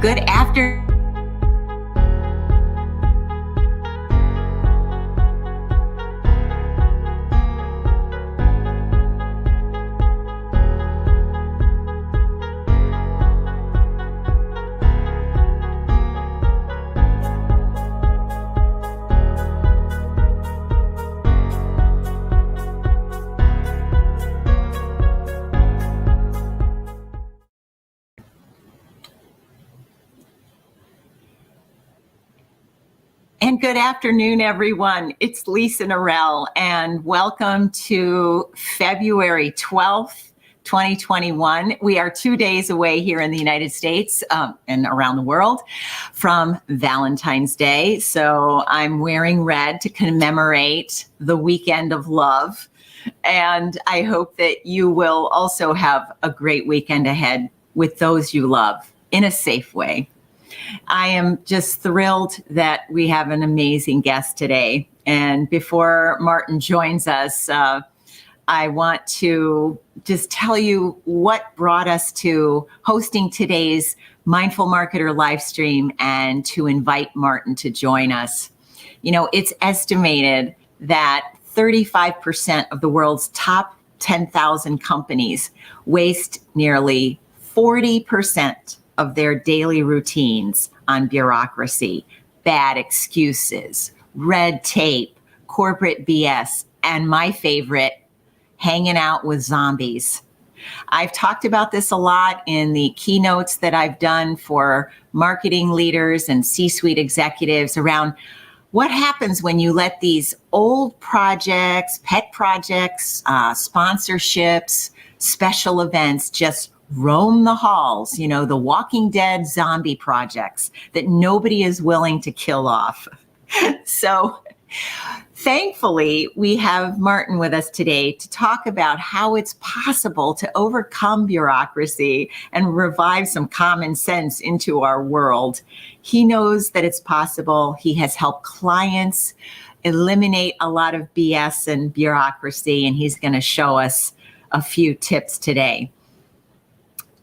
Good afternoon. And good afternoon, everyone. It's Lisa Norell, and welcome to February 12th, 2021. We are 2 days away here in the United States and around the world from Valentine's Day. So I'm wearing red to commemorate the weekend of love. And I hope that you will also have a great weekend ahead with those you love in a safe way. I am just thrilled that we have an amazing guest today. And before Martin joins us, I want to just tell you what brought us to hosting today's Mindful Marketer live stream and to invite Martin to join us. You know, it's estimated that 35% of the world's top 10,000 companies waste nearly 40% of their daily routines on bureaucracy, bad excuses, red tape, corporate BS, and my favorite, hanging out with zombies. I've talked about this a lot in the keynotes that I've done for marketing leaders and C-suite executives around what happens when you let these old projects, pet projects, sponsorships, special events just roam the halls, you know, the Walking Dead zombie projects that nobody is willing to kill off. So thankfully, we have Martin with us today to talk about how it's possible to overcome bureaucracy and revive some common sense into our world. He knows that it's possible. He has helped clients eliminate a lot of BS and bureaucracy, and he's going to show us a few tips today.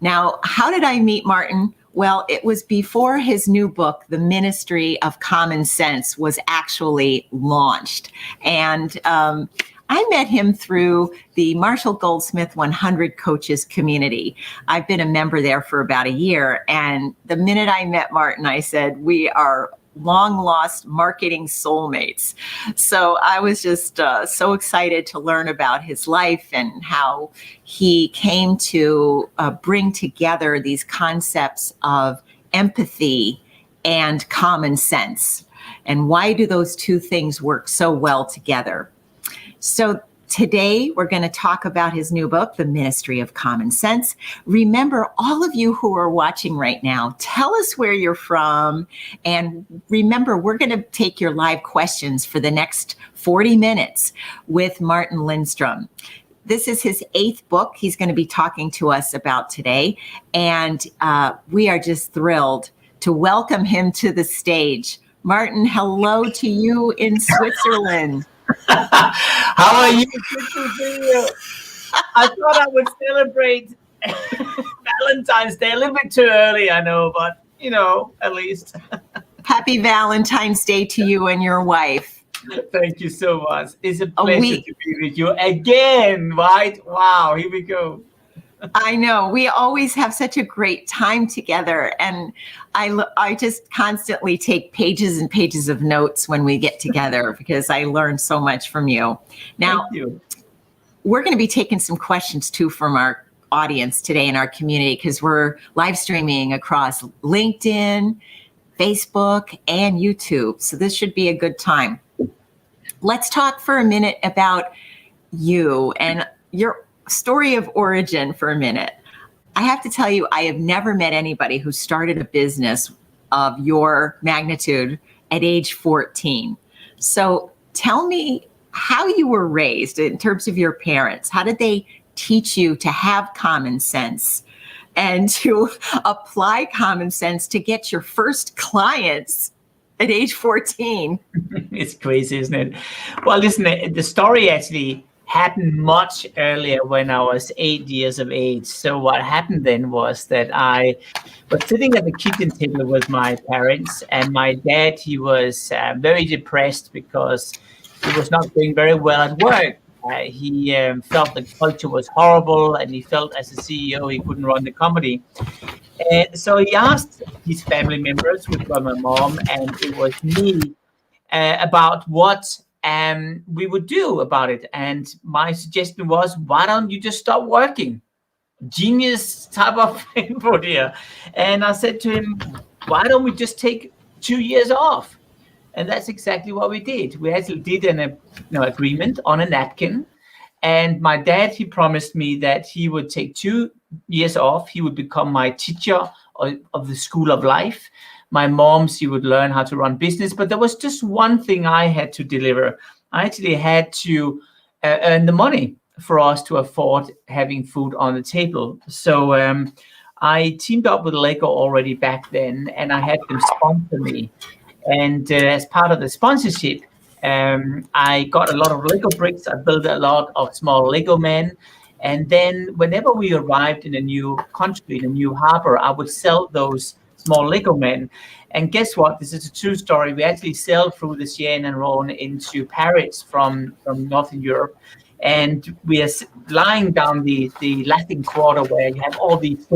Now, how did I meet Martin? Well, it was before his new book, The Ministry of Common Sense, was actually launched. And I met him through the Marshall Goldsmith 100 Coaches community. I've been a member there for about a year. And the minute I met Martin, I said, we are long lost marketing soulmates. So I was just so excited to learn about his life and how he came to bring together these concepts of empathy and common sense. And why do those two things work so well together? So today, we're going to talk about his new book, The Ministry of Common Sense. Remember, all of you who are watching right now, tell us where you're from. And remember, we're going to take your live questions for the next 40 minutes with Martin Lindstrom. This is his 8th book he's going to be talking to us about today. And we are just thrilled to welcome him to the stage. Martin, hello to you in Switzerland. How are you? Good to see you. I thought I would celebrate Valentine's Day a little bit too early, I know, but, you know, at least. Happy Valentine's Day to you and your wife. Thank you so much. It's a pleasure to be with you again, right? Wow, here we go. I know. We always have such a great time together. And I just constantly take pages and pages of notes when we get together because I learn so much from you. Now, Thank you. We're going to be taking some questions too from our audience today in our community because we're live streaming across LinkedIn, Facebook, and YouTube. So this should be a good time. Let's talk for a minute about you and your story of origin for a minute. I have to tell you, I have never met anybody who started a business of your magnitude at age 14. So tell me how you were raised in terms of your parents. How did they teach you to have common sense and to apply common sense to get your first clients at age 14? It's crazy, isn't it? Well, listen, the story actually happened much earlier when I was 8 years of age. So what happened then was that I was sitting at the kitchen table with my parents, and my dad, he was very depressed because he was not doing very well at work. He felt the culture was horrible, and he felt as a CEO he couldn't run the company. And so he asked his family members, which were my mom and it was me, about what we would do about it. And my suggestion was, why don't you just stop working? Genius type of input here. And I said to him, why don't we just take 2 years off? And that's exactly what we did. We actually did an agreement on a napkin. And my dad, he promised me that he would take 2 years off. He would become my teacher of the school of life. My mom, she would learn how to run business. But there was just one thing I had to deliver. I actually had to earn the money for us to afford having food on the table. So I teamed up with Lego already back then, and I had them sponsor me. And as part of the sponsorship, I got a lot of Lego bricks. I built a lot of small Lego men. And then whenever we arrived in a new country, in a new harbor, I would sell those small Lego men. And guess what? This is a true story. We actually sailed through the Seine and Rhone into Paris from Northern Europe. And we are lying down the Latin Quarter where you have all these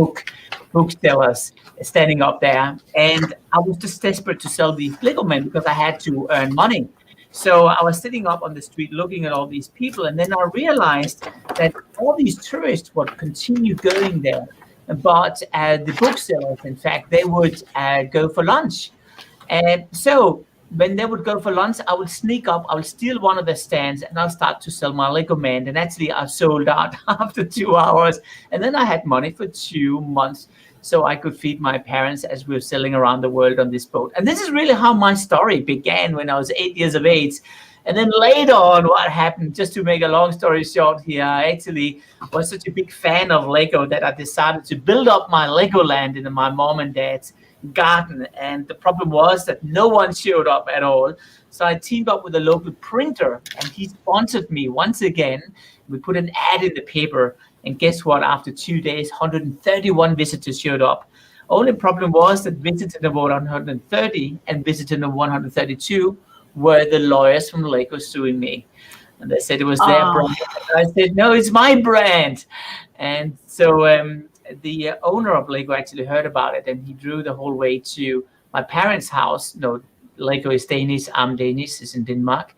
booksellers standing up there. And I was just desperate to sell these Lego men because I had to earn money. So I was sitting up on the street looking at all these people, and then I realized that all these tourists would continue going there. But the booksellers, in fact, they would go for lunch. And so when they would go for lunch, I would sneak up, I would steal one of the stands, and I'll start to sell my Lego man. And actually, I sold out after 2 hours. And then I had money for 2 months, so I could feed my parents as we were sailing around the world on this boat. And this is really how my story began when I was 8 years of age. And then later on, what happened, just to make a long story short here, I actually was such a big fan of Lego that I decided to build up my Legoland in my mom and dad's garden. And the problem was that no one showed up at all. So I teamed up with a local printer, and he sponsored me once again. We put an ad in the paper, and guess what? After 2 days, 131 visitors showed up. Only problem was that visitor number 130 and visitor number 132 were the lawyers from Lego suing me. And they said it was their brand. I said, no, it's my brand. And so the owner of Lego actually heard about it, and he drew the whole way to my parents' house. No, Lego is Danish. I'm Danish. It's in Denmark.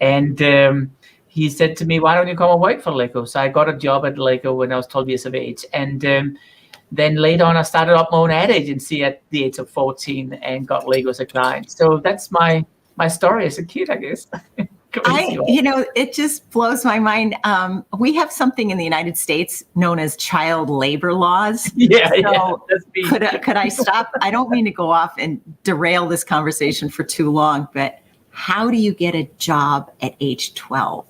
And he said to me, why don't you come and work for Lego? So I got a job at Lego when I was 12 years of age. And then later on, I started up my own ad agency at the age of 14 and got Lego as a client. So that's my story as a kid, I guess. It just blows my mind. We have something in the United States known as child labor laws. Could I stop? I don't mean to go off and derail this conversation for too long, but how do you get a job at age 12?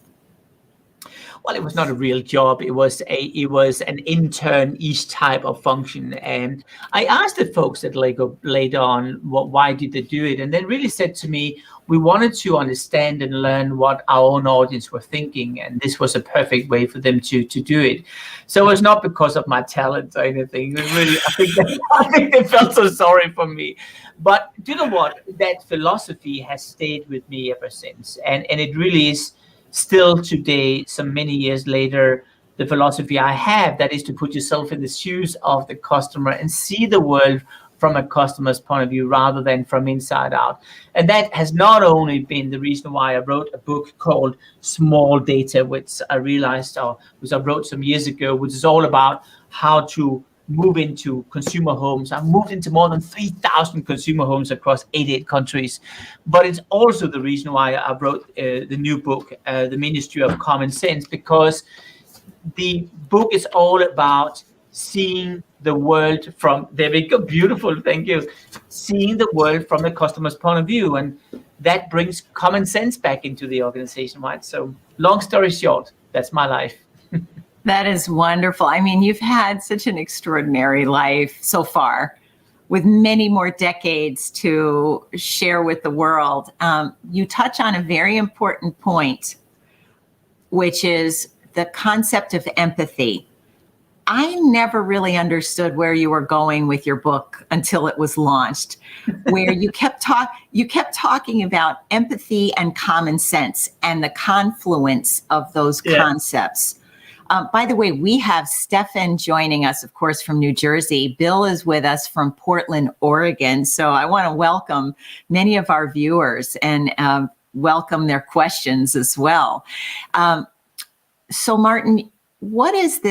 Well, it was not a real job. It was an intern-ish type of function. And I asked the folks at Lego later on, why did they do it? And they really said to me, we wanted to understand and learn what our own audience were thinking. And this was a perfect way for them to do it. So it was not because of my talent or anything. It was really, I think they felt so sorry for me. But you know what? That philosophy has stayed with me ever since. And it really is still today, so many years later, the philosophy I have, that is to put yourself in the shoes of the customer and see the world from a customer's point of view rather than from inside out. And that has not only been the reason why I wrote a book called Small Data, which I wrote some years ago, which is all about how to move into consumer homes. I moved into more than 3,000 consumer homes across 88 countries. But it's also the reason why I wrote the new book, The Ministry of Common Sense, because the book is all about seeing the world from, there we go, beautiful, thank you, seeing the world from the customer's point of view. And that brings common sense back into the organization, right? So long story short, that's my life. That is wonderful. I mean, you've had such an extraordinary life so far, with many more decades to share with the world. You touch on a very important point, which is the concept of empathy. I never really understood where you were going with your book until it was launched, where you kept talking about empathy and common sense and the confluence of those concepts. By the way, we have Stefan joining us, of course, from New Jersey. Bill is with us from Portland, Oregon. So I want to welcome many of our viewers and welcome their questions as well. So Martin,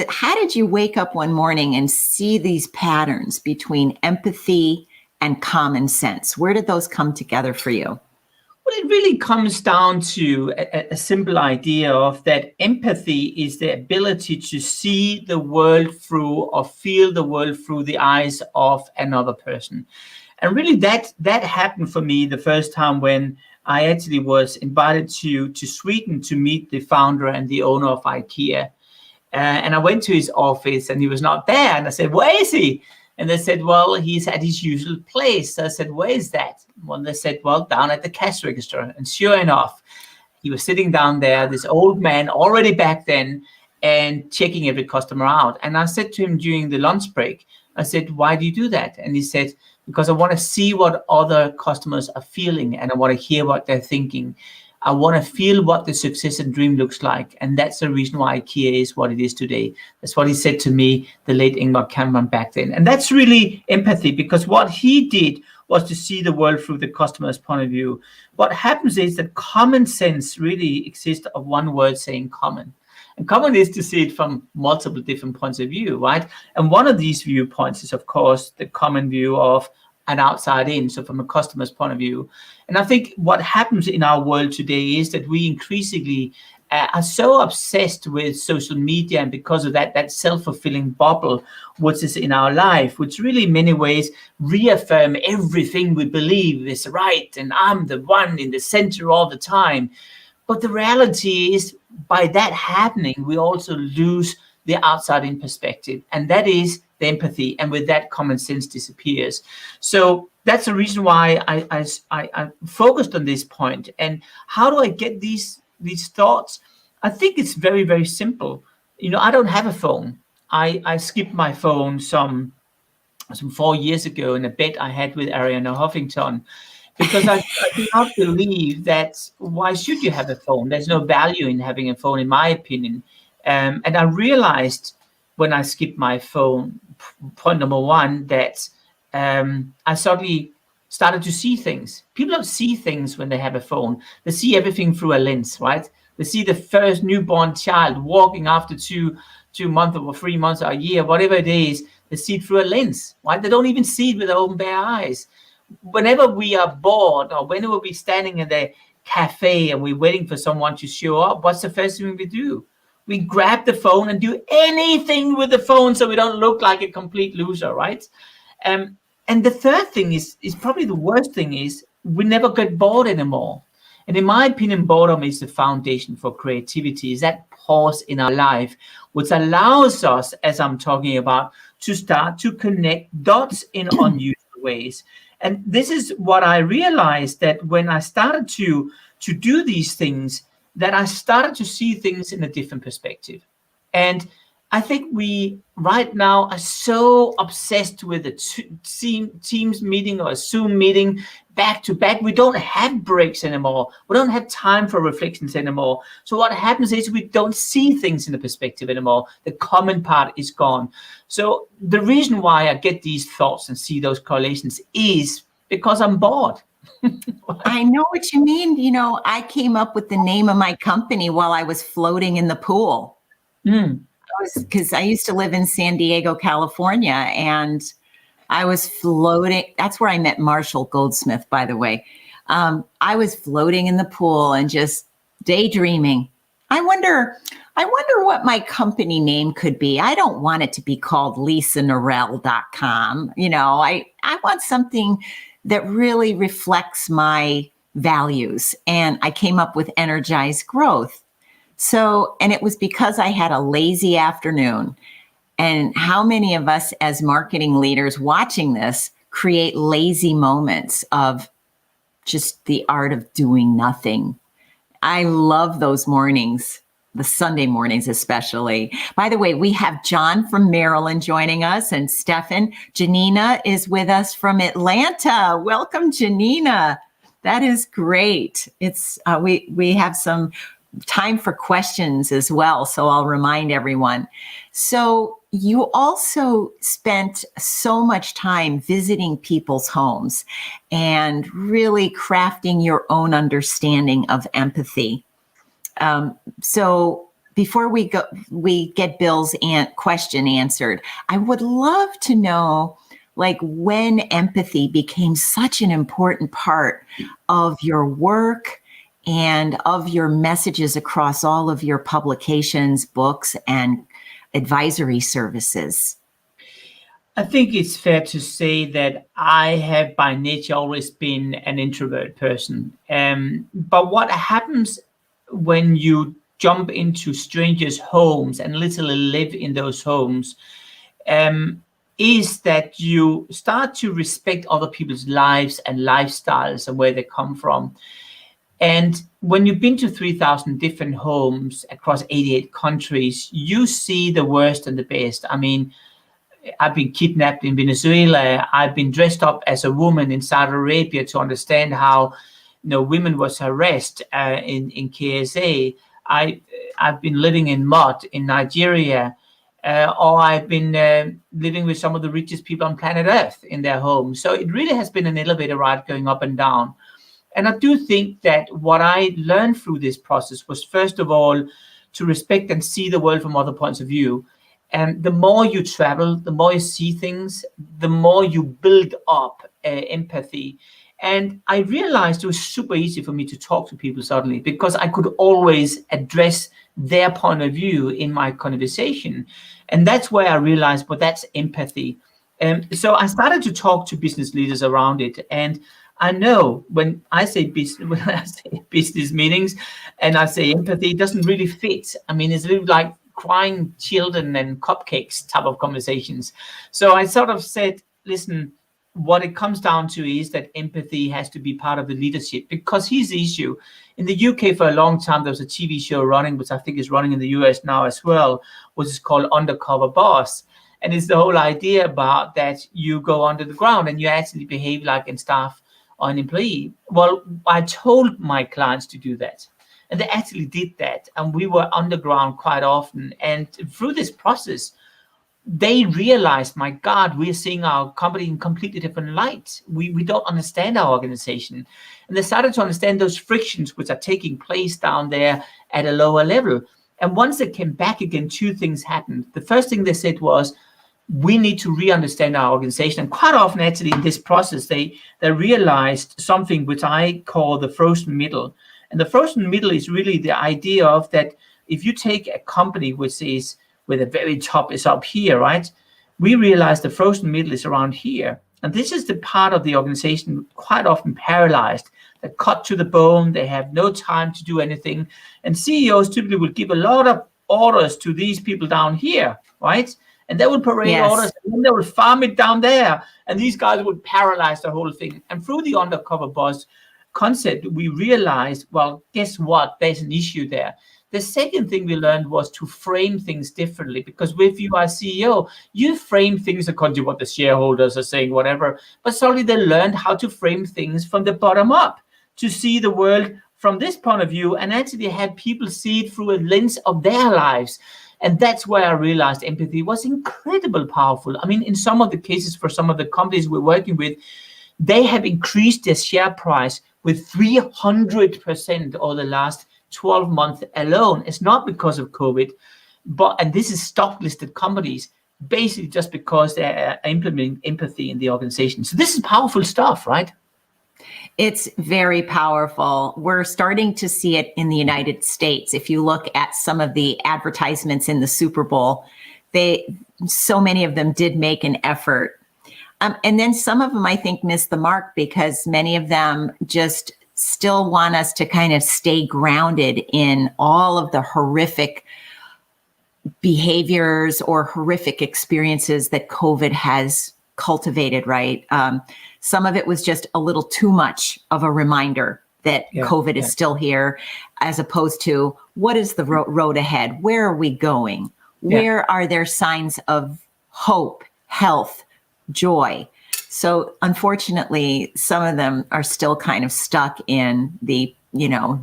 how did you wake up one morning and see these patterns between empathy and common sense? Where did those come together for you? Well, it really comes down to a simple idea of that empathy is the ability to see the world through or feel the world through the eyes of another person. And really that happened for me the first time when I actually was invited to Sweden to meet the founder and the owner of IKEA. And I went to his office and he was not there. And I said, where is he? And they said, well, he's at his usual place. So I said, where is that? Well, they said, well, down at the cash register. And sure enough, he was sitting down there, this old man already back then, and checking every customer out. And I said to him during the lunch break, I said, why do you do that? And he said, because I want to see what other customers are feeling and I want to hear what they're thinking. I want to feel what the success and dream looks like. And that's the reason why IKEA is what it is today. That's what he said to me, the late Ingmar Kamprad back then. And that's really empathy, because what he did was to see the world through the customer's point of view. What happens is that common sense really exists of one word saying common. And common is to see it from multiple different points of view, right? And one of these viewpoints is, of course, the common view of an outside in, so from a customer's point of view. And I think what happens in our world today is that we increasingly are so obsessed with social media, and because of that self-fulfilling bubble which is in our life, which really in many ways reaffirm everything we believe is right, and I'm the one in the center all the time. But the reality is, by that happening, we also lose the outside in perspective, and that is the empathy, and with that common sense disappears. So that's the reason why I focused on this point. And how do I get these thoughts? I think it's very, very simple. I don't have a phone. I skipped my phone some 4 years ago in a bet I had with Ariana Huffington, because I do not believe that. Why should you have a phone? There's no value in having a phone, in my opinion. And I realized when I skipped my phone, point number one, that I suddenly started to see things. People don't see things when they have a phone. They see everything through a lens, right? They see the first newborn child walking after 2 months or 3 months or a year, whatever it is. They see it through a lens, right? They don't even see it with their own bare eyes. Whenever we are bored, or whenever we're standing in the cafe and we're waiting for someone to show up, what's the first thing we do? We grab the phone and do anything with the phone so we don't look like a complete loser, right? And the third thing is probably the worst thing, is we never get bored anymore. And in my opinion, boredom is the foundation for creativity, is that pause in our life, which allows us, as I'm talking about, to start to connect dots in unusual ways. And this is what I realized, that when I started to do these things, that I started to see things in a different perspective. And I think we right now are so obsessed with a Teams meeting or a Zoom meeting back to back. We don't have breaks anymore. We don't have time for reflections anymore. So what happens is we don't see things in a perspective anymore. The common part is gone. So the reason why I get these thoughts and see those correlations is because I'm bored. I know what you mean. I came up with the name of my company while I was floating in the pool. Because I used to live in San Diego, California, and I was floating. That's where I met Marshall Goldsmith, by the way. I was floating in the pool and just daydreaming. I wonder what my company name could be. I don't want it to be called lisanorell.com. I want something that really reflects my values. And I came up with Energized Growth. So, and it was because I had a lazy afternoon. And how many of us as marketing leaders watching this create lazy moments of just the art of doing nothing? I love those mornings. the Sunday mornings especially. By the way, we have John from Maryland joining us, and Stefan. Janina is with us from Atlanta. Welcome, Janina. That is great. It's we have some time for questions as well, so I'll remind everyone. So you also spent so much time visiting people's homes and really crafting your own understanding of empathy. So before we get Bill's question answered, I would love to know, like, when empathy became such an important part of your work and of your messages across all of your publications, books, and advisory services. I think it's fair to say that I have by nature always been an introvert person. But what happens when you jump into strangers' homes and literally live in those homes is that you start to respect other people's lives and lifestyles and where they come from. And when you've been to 3,000 different homes across 88 countries, you see the worst and the best. I mean, I've been kidnapped in Venezuela. I've been dressed up as a woman in Saudi Arabia to understand how, women was harassed in KSA. I've been living in mud in Nigeria, or I've been living with some of the richest people on planet Earth in their homes. So it really has been an elevator ride going up and down. And I do think that what I learned through this process was, first of all, to respect and see the world from other points of view. And the more you travel, the more you see things, the more you build up empathy. And I realized it was super easy for me to talk to people suddenly because I could always address their point of view in my conversation. And that's where I realized, well, that's empathy. So I started to talk to business leaders around it. And I know when I say business meetings and I say empathy, it doesn't really fit. I mean, it's a little like crying children and cupcakes type of conversations. So I sort of said, listen, what it comes down to is that empathy has to be part of the leadership, because here's the issue. In the UK for a long time, there was a TV show running, which I think is running in the US now as well, which is called Undercover Boss. And it's the whole idea about that you go under the ground and you actually behave like a staff or an employee. Well, I told my clients to do that. And they actually did that. And we were underground quite often. And through this process, they realized, my God, we're seeing our company in completely different light. We don't understand our organization. And they started to understand those frictions which are taking place down there at a lower level. And once they came back again, two things happened. The first thing they said was, we need to re-understand our organization. And quite often, actually, in this process, they realized something which I call the frozen middle. And the frozen middle is really the idea of that if you take a company which is where the very top is up here, right? We realize the frozen middle is around here. And this is the part of the organization quite often paralyzed. They're cut to the bone. They have no time to do anything. And CEOs typically will give a lot of orders to these people down here, right? And they will parade orders, and then they will farm it down there. And these guys would paralyze the whole thing. And through the undercover boss concept, we realized, well, guess what? There's an issue there. The second thing we learned was to frame things differently, because if you are CEO, you frame things according to what the shareholders are saying, whatever. But suddenly they learned how to frame things from the bottom up, to see the world from this point of view and actually have people see it through a lens of their lives. And that's where I realized empathy was incredibly powerful. I mean, in some of the cases for some of the companies we're working with, they have increased their share price with 300% over the last 12 months alone. It's not because of COVID, and this is stock listed companies, basically just because they're implementing empathy in the organization. So this is powerful stuff, right? It's very powerful. We're starting to see it in the United States. If you look at some of the advertisements in the Super Bowl, so many of them did make an effort. And then some of them, I think, missed the mark because many of them just still want us to kind of stay grounded in all of the horrific behaviors or horrific experiences that COVID has cultivated, right? Some of it was just a little too much of a reminder that COVID is still here, as opposed to what is the road ahead? Where are we going? Yeah. Where are there signs of hope, health, joy? So unfortunately, some of them are still kind of stuck in the,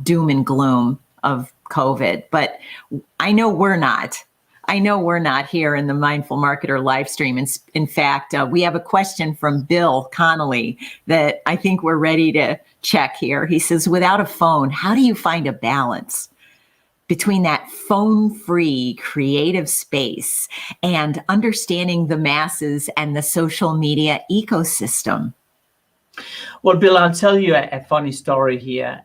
doom and gloom of COVID. But I know we're not. I know we're not here in the Mindful Marketer live stream. In fact, we have a question from Bill Connolly that I think we're ready to check here. He says, without a phone, how do you find a balance between that phone-free creative space and understanding the masses and the social media ecosystem? Well, Bill, I'll tell you a funny story here.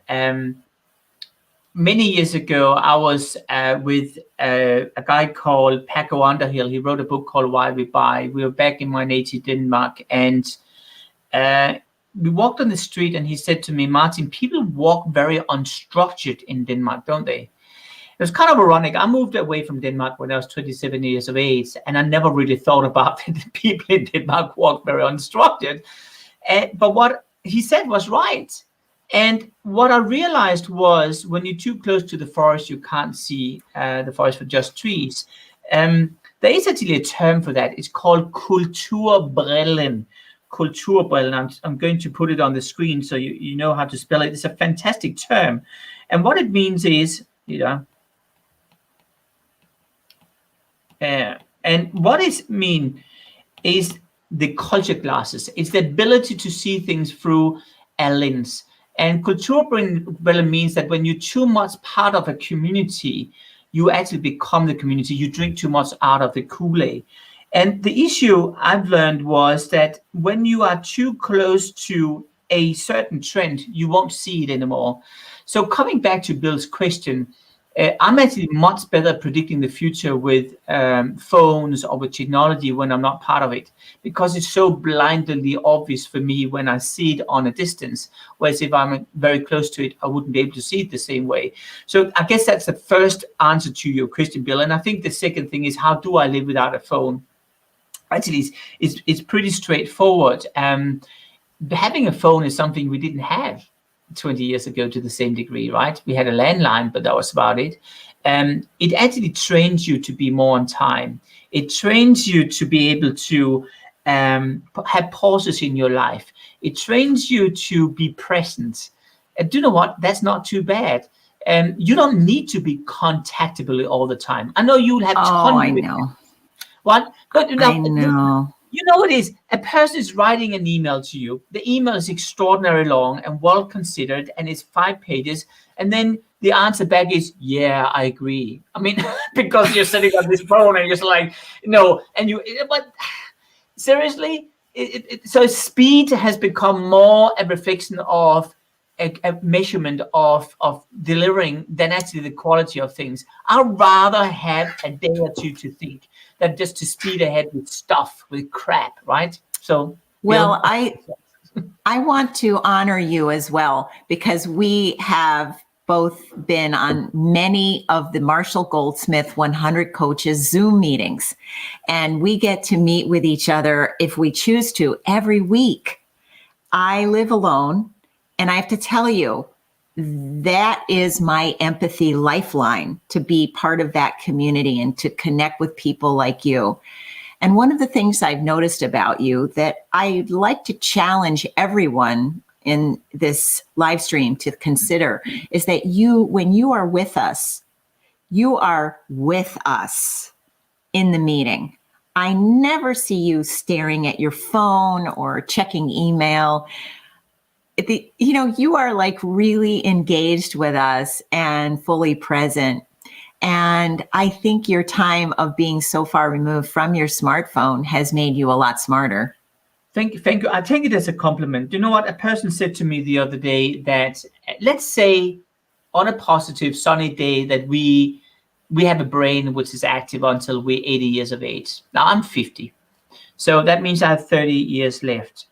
Many years ago, I was with a guy called Paco Underhill. He wrote a book called Why We Buy. We were back in my native Denmark, and we walked on the street, and he said to me, Martin, people walk very unstructured in Denmark, don't they? It was kind of ironic. I moved away from Denmark when I was 27 years of age, and I never really thought about that people in Denmark walk very unstructured. But what he said was right. And what I realized was when you're too close to the forest, you can't see the forest for just trees. There is actually a term for that. It's called kulturbrillen. Kulturbrillen. I'm going to put it on the screen so you know how to spell it. It's a fantastic term. And what it means is, and what it means is the culture glasses. It's the ability to see things through a lens. And kulturbrillen means that when you're too much part of a community, you actually become the community. You drink too much out of the Kool-Aid. And the issue I've learned was that when you are too close to a certain trend, you won't see it anymore. So coming back to Bill's question, I'm actually much better at predicting the future with phones or with technology when I'm not part of it, because it's so blindly obvious for me when I see it on a distance, whereas if I'm very close to it, I wouldn't be able to see it the same way. So I guess that's the first answer to your question, Bill. And I think the second thing is, how do I live without a phone? Actually, it's pretty straightforward. Having a phone is something we didn't have 20 years ago to the same degree, right? We had a landline, but that was about it. It actually trains you to be more on time. It trains you to be able to have pauses in your life. It trains you to be present. And do you know what? That's not too bad. You don't need to be contactable all the time. I know you'll have I know. What? But I know. You know what it is? A person is writing an email to you. The email is extraordinarily long and well considered, and it's 5 pages. And then the answer back is, yeah, I agree. I mean, because you're sitting on this phone and you're just like, no. And but seriously, so speed has become more a reflection of a measurement of delivering than actually the quality of things. I'd rather have a day or two to think than just to speed ahead with stuff, with crap, right? So, well, I want to honor you as well, because we have both been on many of the Marshall Goldsmith 100 Coaches Zoom meetings, and we get to meet with each other if we choose to every week. I live alone, and I have to tell you, that is my empathy lifeline, to be part of that community and to connect with people like you. And one of the things I've noticed about you that I'd like to challenge everyone in this live stream to consider is that when you are with us, you are with us in the meeting. I never see you staring at your phone or checking email. You are like really engaged with us and fully present. And I think your time of being so far removed from your smartphone has made you a lot smarter. Thank you. I take it as a compliment. You know what? A person said to me the other day that, let's say on a positive sunny day, that we have a brain which is active until we're 80 years of age. Now I'm 50. So that means I have 30 years left.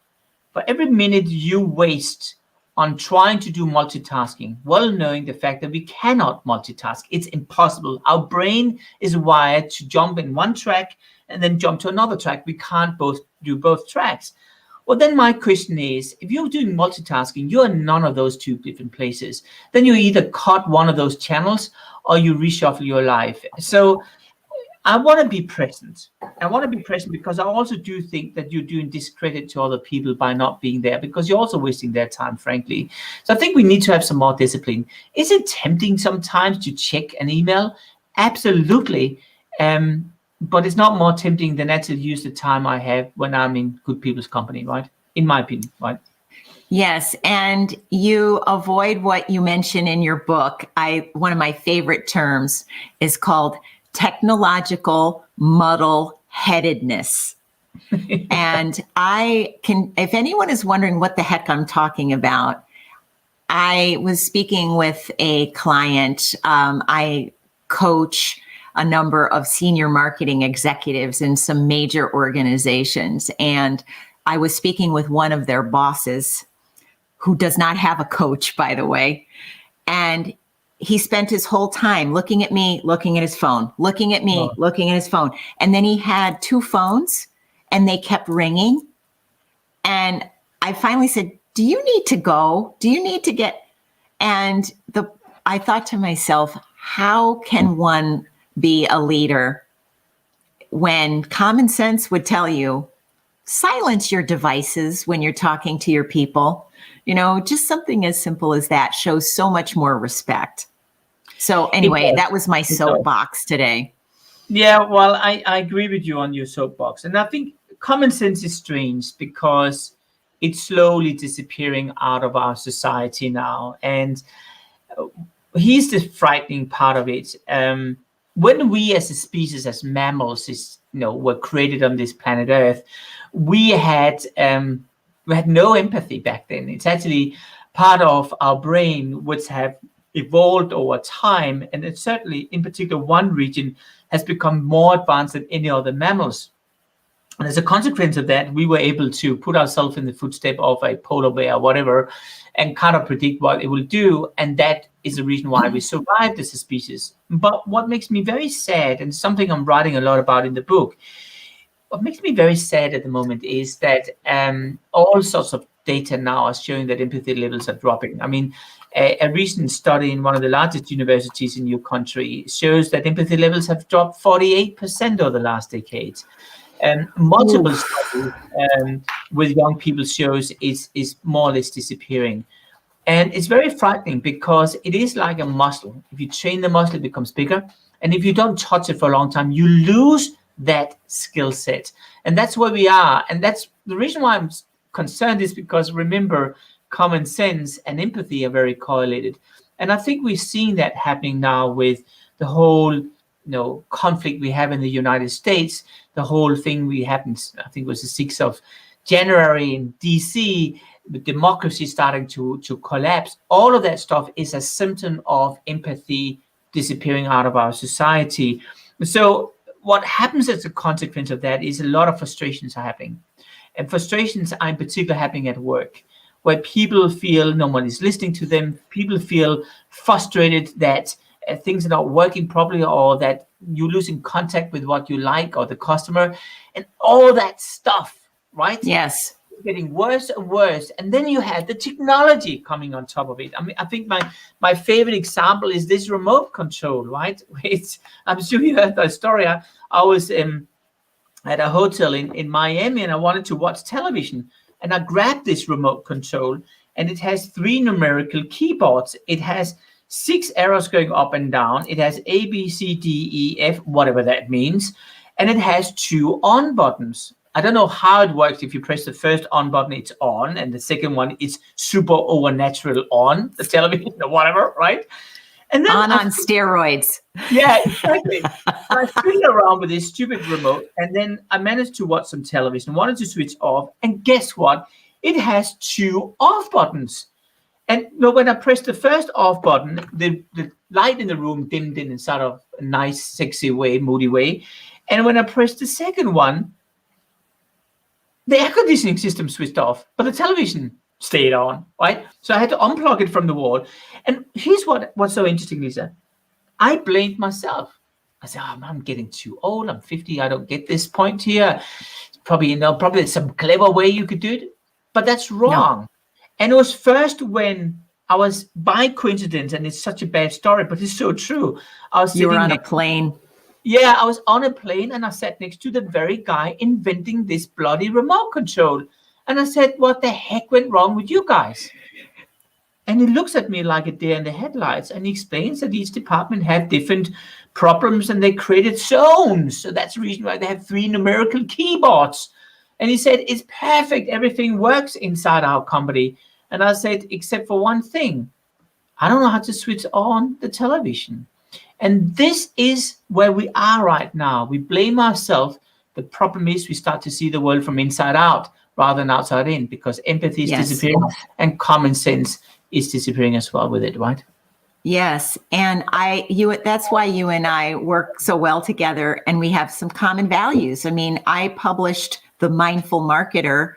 For every minute you waste on trying to do multitasking, well knowing the fact that we cannot multitask, it's impossible. Our brain is wired to jump in one track and then jump to another track. We can't do both tracks. Well, then my question is, if you're doing multitasking, you're in none of those two different places. Then you either cut one of those channels or you reshuffle your life. So I want to be present. I want to be present because I also do think that you're doing discredit to other people by not being there, because you're also wasting their time, frankly. So I think we need to have some more discipline. Is it tempting sometimes to check an email? Absolutely. But it's not more tempting than actually use the time I have when I'm in good people's company, right? In my opinion, right? Yes, and you avoid what you mention in your book. One of my favorite terms is called technological muddle-headedness. And if anyone is wondering what the heck I'm talking about, I was speaking with a client. I coach a number of senior marketing executives in some major organizations, and I was speaking with one of their bosses, who does not have a coach, by the way. And he spent his whole time looking at me, looking at his phone, looking at me, looking at his phone. And then he had 2 phones and they kept ringing. And I finally said, do you need to go? Do you need to get? And I thought to myself, how can one be a leader when common sense would tell you, silence your devices when you're talking to your people? Just something as simple as that shows so much more respect. So anyway, that was my soapbox today. Yeah, well, I agree with you on your soapbox. And I think common sense is strange because it's slowly disappearing out of our society now. And here's the frightening part of it. When we as a species, as mammals, were created on this planet Earth, we had no empathy back then. It's actually part of our brain which have evolved over time, and it's certainly, in particular, one region has become more advanced than any other mammals. And as a consequence of that, we were able to put ourselves in the footstep of a polar bear or whatever and kind of predict what it will do. And that is the reason why we survived as a species. But what makes me very sad, and something I'm writing a lot about in the book, what makes me very sad at the moment is that all sorts of data now are showing that empathy levels are dropping. I mean, a recent study in one of the largest universities in your country shows that empathy levels have dropped 48% over the last decade. Multiple studies with young people shows is more or less disappearing. And it's very frightening because it is like a muscle. If you train the muscle, it becomes bigger. And if you don't touch it for a long time, you lose that skill set. And that's where we are. And that's the reason why I'm concerned, is because, remember, common sense and empathy are very correlated. And I think we're seeing that happening now with the whole conflict we have in the United States, the whole thing happened, I think it was the 6th of January in DC, the democracy starting to collapse. All of that stuff is a symptom of empathy disappearing out of our society. So what happens as a consequence of that is a lot of frustrations are happening. And frustrations are in particular happening at work, where people feel no one is listening to them. People feel frustrated that things are not working properly, or that you're losing contact with what you like or the customer, and all that stuff, right? Yes. It's getting worse and worse. And then you have the technology coming on top of it. I mean, I think my favorite example is this remote control, right? I'm sure you heard that story. I was at a hotel in Miami, and I wanted to watch television. And I grabbed this remote control, and it has 3 numerical keyboards. It has 6 arrows going up and down. It has A, B, C, D, E, F, whatever that means. And it has 2 on buttons. I don't know how it works. If you press the first on button, it's on. And the second one is super overnatural on the television or whatever, right? And then on steroids. Yeah, exactly. I fiddled around with this stupid remote, and then I managed to watch some television, wanted to switch off, and guess what? It has 2 off buttons. And when I pressed the first off button, the light in the room dimmed in sort of a nice, sexy way, moody way. And when I pressed the second one, the air conditioning system switched off, but the television stayed on, right? So I had to unplug it from the wall. And here's what's so interesting, Lisa. I blamed myself. I said, I'm getting too old. I'm 50. I don't get this point here. Probably some clever way you could do it, but that's wrong. No. And it was first when I was by coincidence, and it's such a bad story, but it's so true. I was You were sitting on a next, plane. yeah, I was on a plane and I sat next to the very guy inventing this bloody remote control. And I said, what the heck went wrong with you guys? And he looks at me like a deer in the headlights, and he explains that each department had different problems and they created zones. So that's the reason why they have 3 numerical keyboards. And he said, it's perfect. Everything works inside our company. And I said, except for one thing, I don't know how to switch on the television. And this is where we are right now. We blame ourselves. The problem is we start to see the world from inside out rather than outside in, because empathy is Yes. disappearing and common sense is disappearing as well with it, right? Yes. And that's why you and I work so well together, and we have some common values. I mean, I published The Mindful Marketer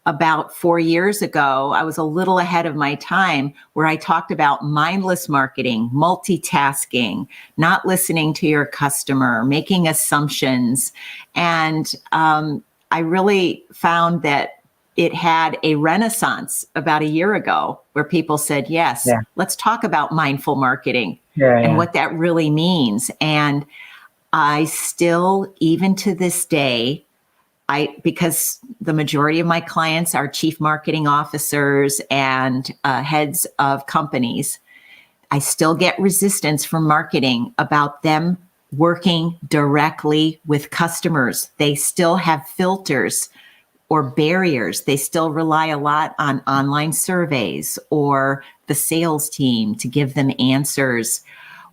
about 4 years ago. I was a little ahead of my time, where I talked about mindless marketing, multitasking, not listening to your customer, making assumptions. And I really found that it had a renaissance about a year ago, where people said, yes, let's talk about mindful marketing and what that really means. And I still, even to this day, because the majority of my clients are chief marketing officers and heads of companies, I still get resistance from marketing about them working directly with customers. They still have filters or barriers. They still rely a lot on online surveys or the sales team to give them answers.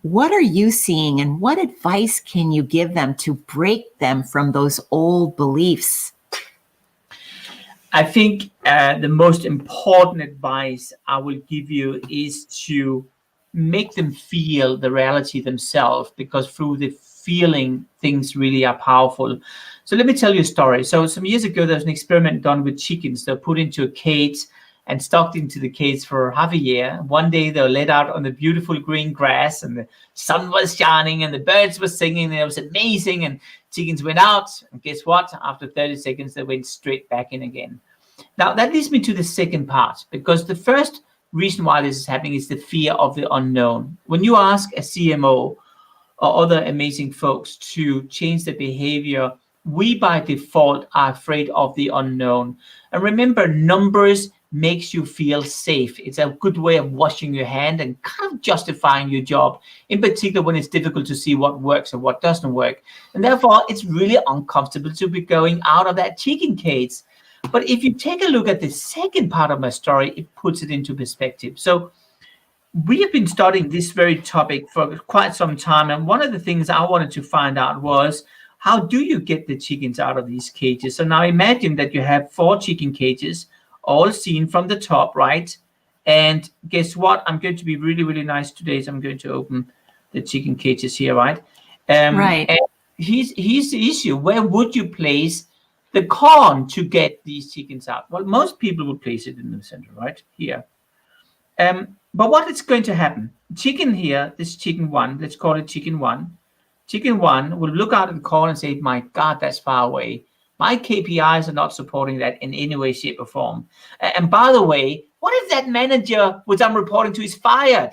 What are you seeing, and what advice can you give them to break them from those old beliefs? I think the most important advice I will give you is to make them feel the reality themselves, because through the feeling, things really are powerful. So let me tell you a story. So some years ago, there was an experiment done with chickens. They're put into a cage and stuck into the cage for half a year. One day they were let out on the beautiful green grass, and the sun was shining and the birds were singing, and it was amazing. And chickens went out, and guess what? After 30 seconds, they went straight back in again. Now, that leads me to the second part, because the first reason why this is happening is the fear of the unknown. When you ask a CMO or other amazing folks to change their behavior, we by default are afraid of the unknown. And remember, numbers makes you feel safe. It's a good way of washing your hand and kind of justifying your job, in particular when it's difficult to see what works and what doesn't work. And therefore, it's really uncomfortable to be going out of that chicken cage. But if you take a look at the second part of my story, it puts it into perspective. So we have been studying this very topic for quite some time. And one of the things I wanted to find out was, how do you get the chickens out of these cages? So now imagine that you have 4 chicken cages, all seen from the top, right? And guess what? I'm going to be really, really nice today. So I'm going to open the chicken cages here, right? Right. And here's the issue. Where would you place the corn to get these chickens out? Well, most people would place it in the center, right? Here. But what is going to happen? Chicken here, this chicken 1, let's call it chicken 1. Chicken 1 will look out at the corn and say, my God, that's far away. My KPIs are not supporting that in any way, shape, or form. And by the way, what if that manager, which I'm reporting to, is fired?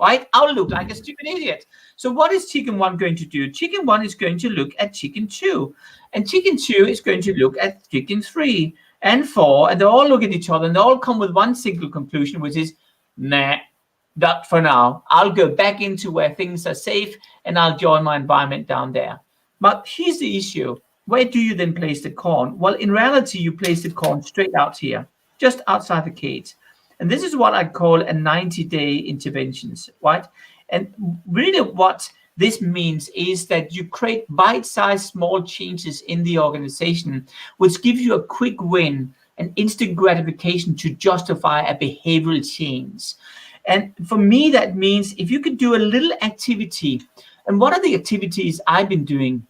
Right? I'll look like a stupid idiot. So what is chicken 1 going to do? Chicken 1 is going to look at chicken 2. And chicken 2 is going to look at chicken 3 and 4. And they all look at each other, and they all come with one single conclusion, which is, nah, not for now. I'll go back into where things are safe, and I'll join my environment down there. But here's the issue. Where do you then place the corn? Well, in reality, you place the corn straight out here, just outside the cage. And this is what I call a 90-day interventions, right? And really what this means is that you create bite-sized small changes in the organization, which give you a quick win and instant gratification to justify a behavioral change. And for me, that means if you could do a little activity, and one of the activities I've been doing,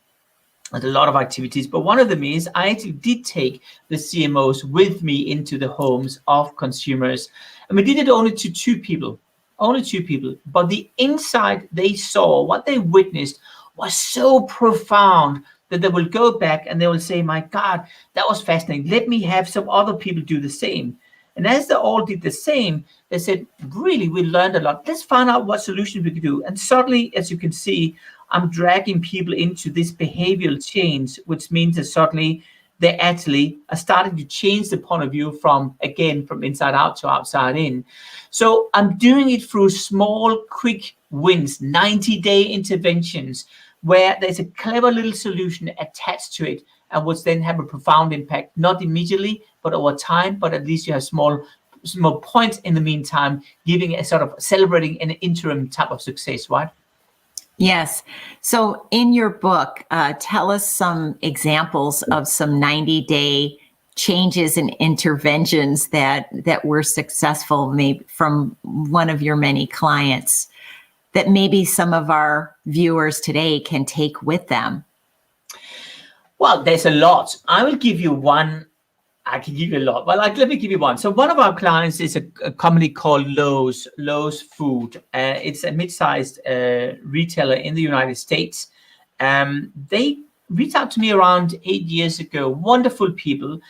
there's a lot of activities, but one of them is I actually did take the CMOs with me into the homes of consumers. And we did it only to 2 people, but the insight they saw, what they witnessed, was so profound that they will go back and they will say, my God, that was fascinating. Let me have some other people do the same. And as they all did the same, they said, really, we learned a lot. Let's find out what solutions we could do. And suddenly, as you can see, I'm dragging people into this behavioral change, which means that suddenly they actually are starting to change the point of view from inside out to outside in. So I'm doing it through small, quick wins, 90-day interventions, where there's a clever little solution attached to it, and which then have a profound impact, not immediately, but over time, but at least you have small points in the meantime, giving a sort of celebrating an interim type of success, right? Yes. So in your book, tell us some examples of some 90-day changes and interventions that were successful, maybe from one of your many clients, that maybe some of our viewers today can take with them. Well, there's a lot. I will give you one. I can give you a lot, but let me give you one. So one of our clients is a company called Lowe's Food. It's a mid-sized retailer in the United States. They reached out to me around 8 years ago. Wonderful people.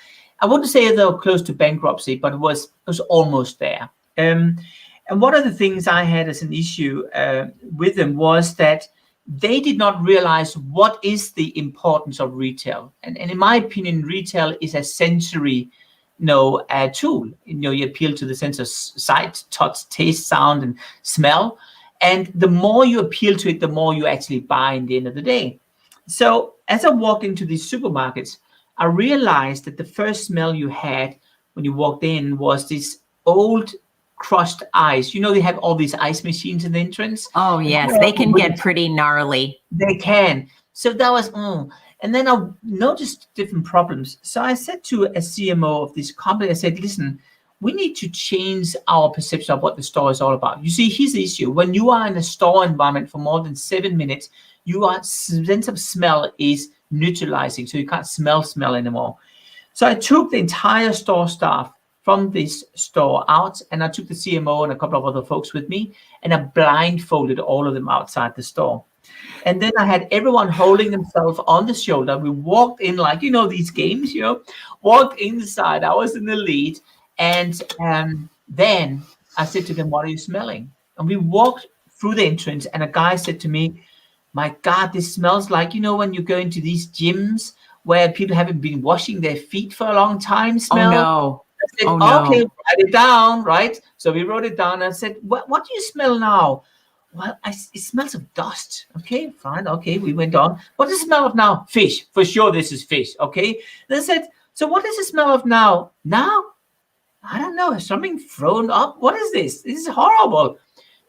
I wouldn't say they were close to bankruptcy, but it was almost there. And one of the things I had as an issue with them was that they did not realize what is the importance of retail. And in my opinion, retail is a sensory tool. You appeal to the sense of sight, touch, taste, sound, and smell. And the more you appeal to it, the more you actually buy in the end of the day. So as I walked into these supermarkets, I realized that the first smell you had when you walked in was this old crushed ice. They have all these ice machines in the entrance. Oh, yes. They can get pretty gnarly. They can. So that was, and then I noticed different problems. So I said to a CMO of this company, I said, listen, we need to change our perception of what the store is all about. You see, here's the issue. When you are in a store environment for more than 7 minutes, your sense of smell is neutralizing. So you can't smell anymore. So I took the entire store staff from this store out, and I took the CMO and a couple of other folks with me, and I blindfolded all of them outside the store. And then I had everyone holding themselves on the shoulder. We walked in like, these games, walked inside. I was in the lead. And then I said to them, what are you smelling? And we walked through the entrance, and a guy said to me, my God, this smells like, when you go into these gyms where people haven't been washing their feet for a long time smell. Oh, no. I said, okay, write it down, right? So we wrote it down. I said, what do you smell now? Well, it smells of dust. Okay, fine. Okay, we went on. What does it smell of now? Fish. For sure, this is fish. Okay. Then I said, so what does it smell of now? Now? I don't know. Something thrown up. What is this? This is horrible.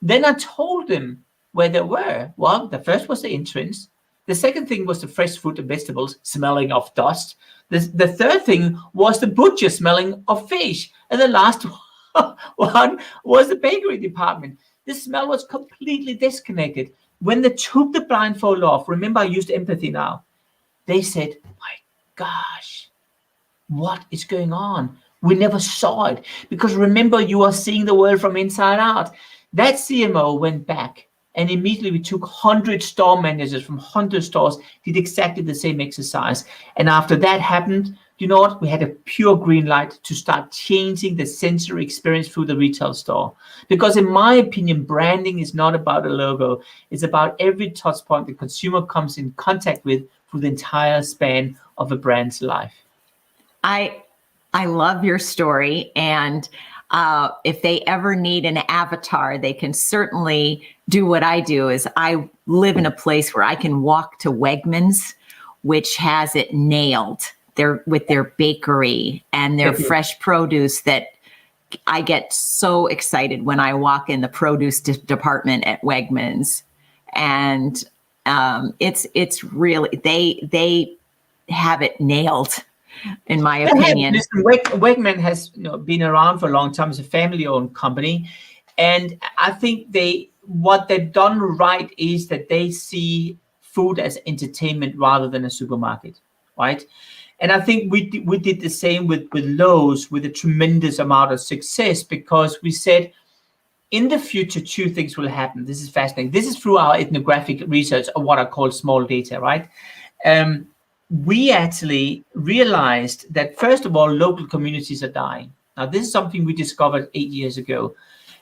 Then I told them where they were. Well, the first was the entrance. The second thing was the fresh fruit and vegetables smelling of dust. The third thing was the butcher smelling of fish. And the last one was the bakery department. The smell was completely disconnected. When they took the blindfold off, remember I used empathy now, they said, my gosh, what is going on? We never saw it. Because remember, you are seeing the world from inside out. That CMO went back, and immediately we took 100 store managers from 100 stores, did exactly the same exercise. And after that happened, you know what? We had a pure green light to start changing the sensory experience through the retail store. Because in my opinion, branding is not about a logo. It's about every touch point the consumer comes in contact with through the entire span of a brand's life. I love your story. And if they ever need an avatar, they can certainly do what I do. Is I live in a place where I can walk to Wegmans, which has it nailed. With their bakery and their fresh produce, that I get so excited when I walk in the produce department at Wegmans. And it's really, they have it nailed, in my opinion. Listen, Wegman has been around for a long time. It's a family-owned company. And I think what they've done right is that they see food as entertainment rather than a supermarket, right? And I think we did the same with Lowe's, with a tremendous amount of success, because we said, in the future, two things will happen. This is fascinating. This is through our ethnographic research, or what I call small data, right? We actually realized that, first of all, local communities are dying. Now, this is something we discovered 8 years ago.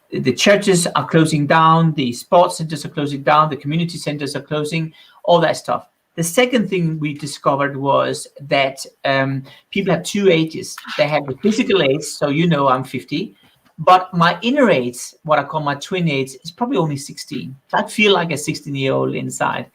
The churches are closing down, the sports centers are closing down, the community centers are closing, all that stuff. The second thing we discovered was that people have two ages. They have the physical age, so I'm 50, but my inner age, what I call my twin age, is probably only 16. So I feel like a 16-year-old inside.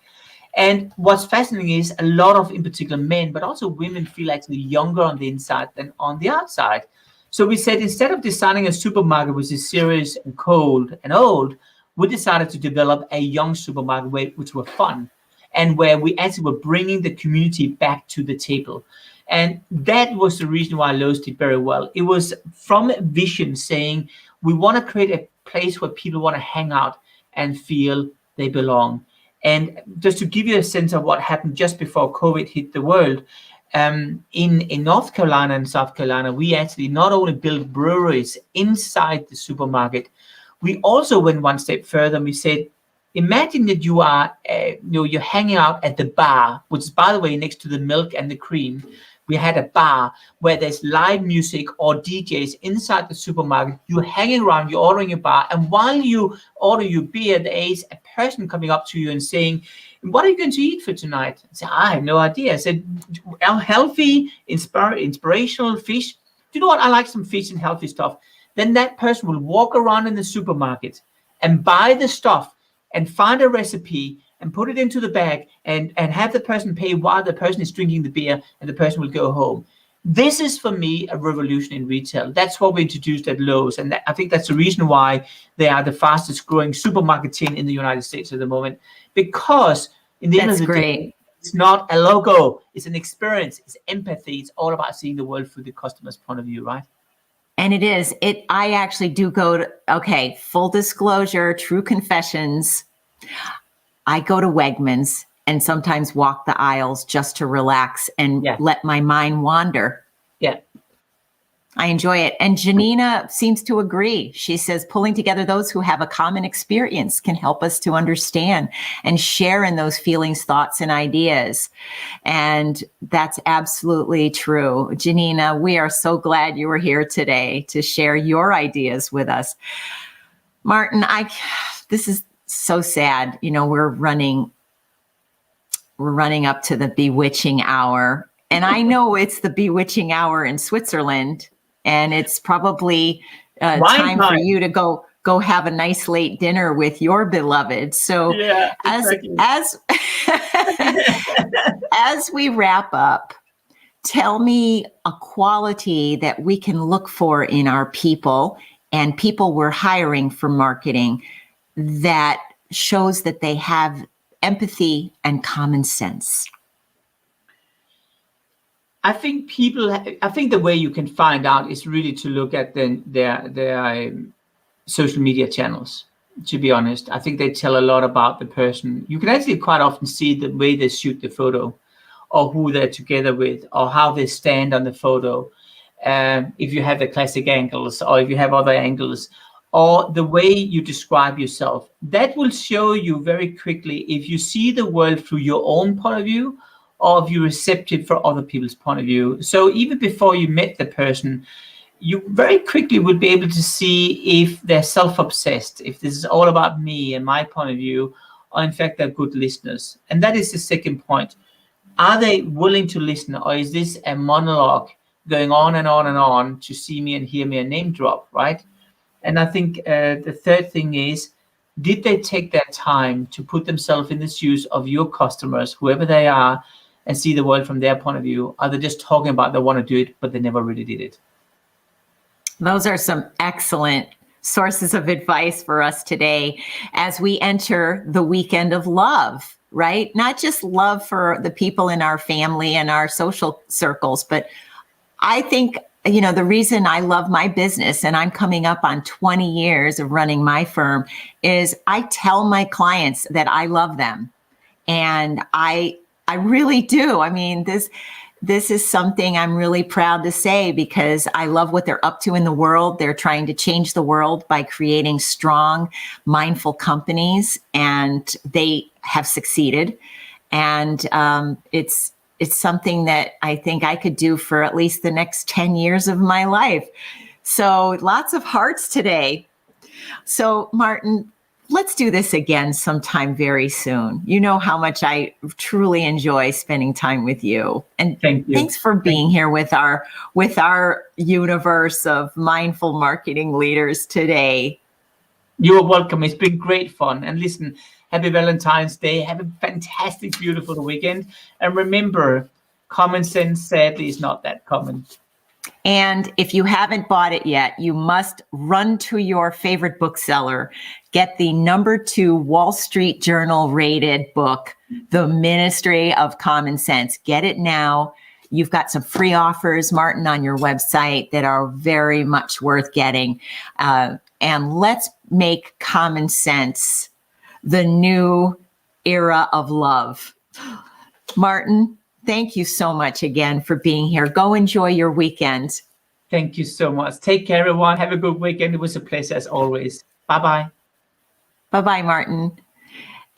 And what's fascinating is a lot of, in particular, men, but also women feel actually younger on the inside than on the outside. So we said, instead of designing a supermarket which is serious and cold and old, we decided to develop a young supermarket which were fun, and where we actually were bringing the community back to the table. And that was the reason why Lowe's did very well. It was from a vision saying, we want to create a place where people want to hang out and feel they belong. And just to give you a sense of what happened just before COVID hit the world, in North Carolina and South Carolina, we actually not only built breweries inside the supermarket, we also went one step further and we said, imagine that you are, you're hanging out at the bar, which is, by the way, next to the milk and the cream. We had a bar where there's live music or DJs inside the supermarket. You're hanging around, you're ordering a bar, and while you order your beer, there is a person coming up to you and saying, what are you going to eat for tonight? I said, I have no idea. I said, healthy, inspirational fish. Do you know what? I like some fish and healthy stuff. Then that person will walk around in the supermarket and buy the stuff and find a recipe and put it into the bag and have the person pay while the person is drinking the beer, and the person will go home. This is, for me, a revolution in retail. That's what we introduced at Lowe's. And I think that's the reason why they are the fastest growing supermarket chain in the United States at the moment. Because in the end of the day, it's not a logo, it's an experience, it's empathy. It's all about seeing the world through the customer's point of view, right? And it is. I actually do go to, full disclosure, true confessions. I go to Wegmans and sometimes walk the aisles just to relax and let my mind wander. Yeah. I enjoy it. And Janina seems to agree. She says, pulling together those who have a common experience can help us to understand and share in those feelings, thoughts, and ideas. And that's absolutely true. Janina, we are so glad you were here today to share your ideas with us. Martin, this is so sad. We're running up to the bewitching hour. And I know it's the bewitching hour in Switzerland, and it's probably time for you to go have a nice late dinner with your beloved. So as we wrap up, tell me a quality that we can look for in our people and people we're hiring for marketing that shows that they have empathy and common sense. I think the way you can find out is really to look at their social media channels. To be honest, I think they tell a lot about the person. You can actually quite often see the way they shoot the photo, or who they're together with, or how they stand on the photo. If you have the classic angles, or if you have other angles, or the way you describe yourself, that will show you very quickly if you see the world through your own point of view, or if you're receptive for other people's point of view. So even before you met the person, you very quickly would be able to see if they're self-obsessed, if this is all about me and my point of view, or in fact they're good listeners. And that is the second point. Are they willing to listen, or is this a monologue going on and on and on to see me and hear me a name drop, right? And I think the third thing is, did they take their time to put themselves in the shoes of your customers, whoever they are, and see the world from their point of view? Are they just talking about they want to do it, but they never really did it? Those are some excellent sources of advice for us today as we enter the weekend of love, right? Not just love for the people in our family and our social circles, but I think, the reason I love my business, and I'm coming up on 20 years of running my firm, is I tell my clients that I love them. And I really do. I mean, this is something I'm really proud to say, because I love what they're up to in the world. They're trying to change the world by creating strong, mindful companies, and they have succeeded. And it's something that I think I could do for at least the next 10 years of my life. So lots of hearts today. So Martin, let's do this again sometime very soon. You know how much I truly enjoy spending time with you. And Thank you. Thanks for being here with our universe of mindful marketing leaders today. You're welcome. It's been great fun. And listen, happy Valentine's Day. Have a fantastic, beautiful weekend. And remember, common sense sadly is not that common. And if you haven't bought it yet, you must run to your favorite bookseller, get the #2 Wall Street Journal rated book, The Ministry of Common Sense. Get it now. You've got some free offers, Martin, on your website that are very much worth getting. And let's make common sense the new era of love. Martin, thank you so much again for being here. Go enjoy your weekend. Thank you so much. Take care, everyone. Have a good weekend. It was a pleasure as always. Bye-bye. Bye-bye, Martin.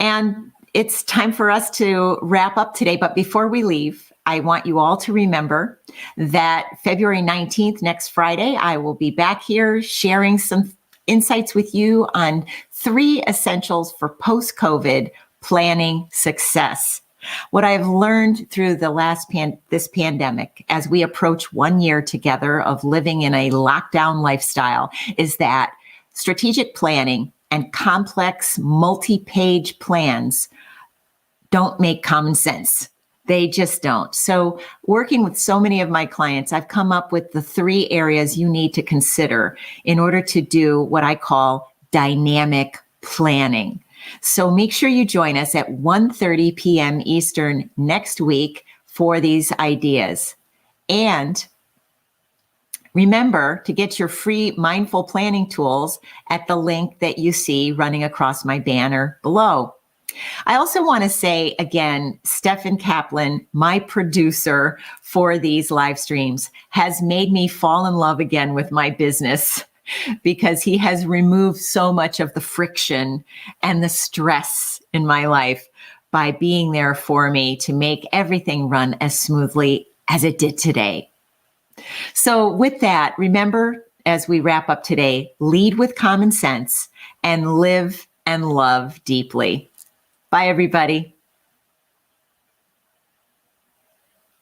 And it's time for us to wrap up today. But before we leave, I want you all to remember that February 19th, next Friday, I will be back here sharing some insights with you on 3 essentials for post-COVID planning success. What I've learned through this pandemic, as we approach 1 year together of living in a lockdown lifestyle, is that strategic planning and complex multi-page plans don't make common sense. They just don't. So working with so many of my clients, I've come up with the 3 areas you need to consider in order to do what I call dynamic planning. So make sure you join us at 1:30 p.m. Eastern next week for these ideas. And remember to get your free mindful planning tools at the link that you see running across my banner below. I also want to say again, Stefan Kaplan, my producer for these live streams, has made me fall in love again with my business because he has removed so much of the friction and the stress in my life by being there for me to make everything run as smoothly as it did today. So with that, remember, as we wrap up today, lead with common sense and live and love deeply. Bye, everybody.